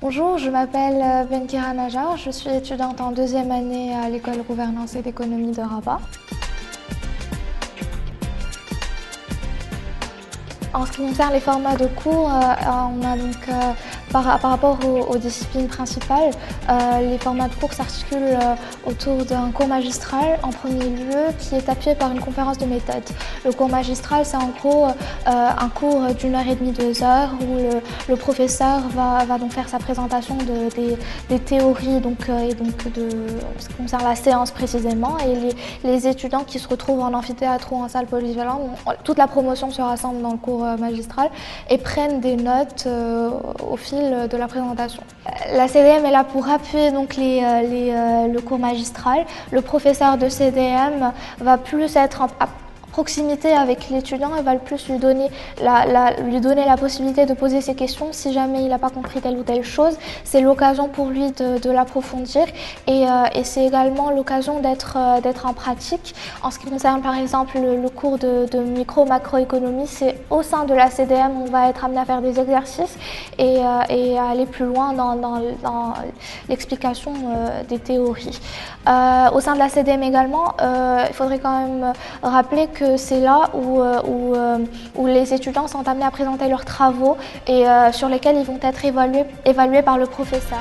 Bonjour, je m'appelle Benkira Najar, je suis étudiante en deuxième année à l'école Gouvernance et d'économie de Rabat. En ce qui concerne les formats de cours, on a donc par rapport aux disciplines principales, les formats de cours s'articulent autour d'un cours magistral en premier lieu qui est appuyé par une conférence de méthode. Le cours magistral, c'est en gros un cours d'1h30, 2 heures où le professeur va donc faire sa présentation des théories et donc de ce qui concerne la séance précisément, et les étudiants qui se retrouvent en amphithéâtre ou en salle polyvalente, toute la promotion se rassemble dans le cours magistral et prennent des notes au fil de la présentation. La CDM est là pour appuyer donc le cours magistral. Le professeur de CDM va plus être à proximité avec l'étudiant et va le plus lui donner la possibilité de poser ses questions si jamais il n'a pas compris telle ou telle chose. C'est l'occasion pour lui de l'approfondir et c'est également l'occasion d'être en pratique. En ce qui concerne par exemple le cours de micro-macroéconomie, c'est au sein de la CDM on va être amené à faire des exercices et à aller plus loin dans l'explication des théories. Au sein de la CDM également, il faudrait quand même rappeler que c'est là où les étudiants sont amenés à présenter leurs travaux et sur lesquels ils vont être évalués par le professeur.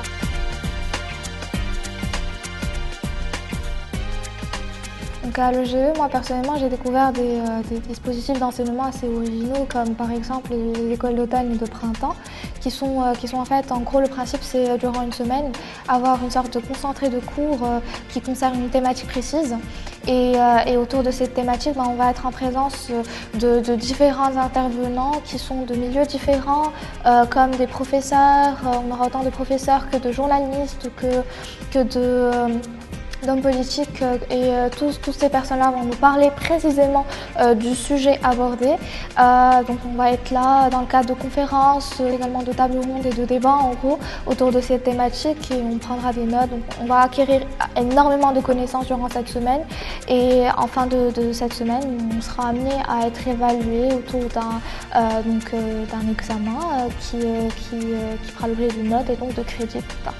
Donc à l'EGE, moi personnellement, j'ai découvert des dispositifs d'enseignement assez originaux, comme par exemple les écoles d'automne et de printemps, qui sont en fait, en gros, le principe c'est durant une semaine, avoir une sorte de concentré de cours qui concerne une thématique précise. Et autour de cette thématique, on va être en présence de différents intervenants qui sont de milieux différents, comme des professeurs, on aura autant de professeurs que de journalistes, que d'hommes politiques, et toutes ces personnes-là vont nous parler précisément du sujet abordé. Donc on va être là dans le cadre de conférences, également de tables rondes et de débats en gros autour de cette thématique, et on prendra des notes. Donc on va acquérir énormément de connaissances durant cette semaine, et en fin de cette semaine on sera amené à être évalué autour d'un examen qui fera l'objet d'une note et donc de crédits plus tard.